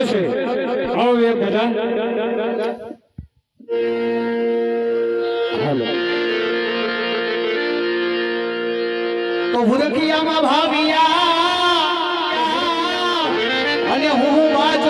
છે આવો એક બધા હાલો તો ભૂરખિયામાં ભાવિયા અને હું બાજુ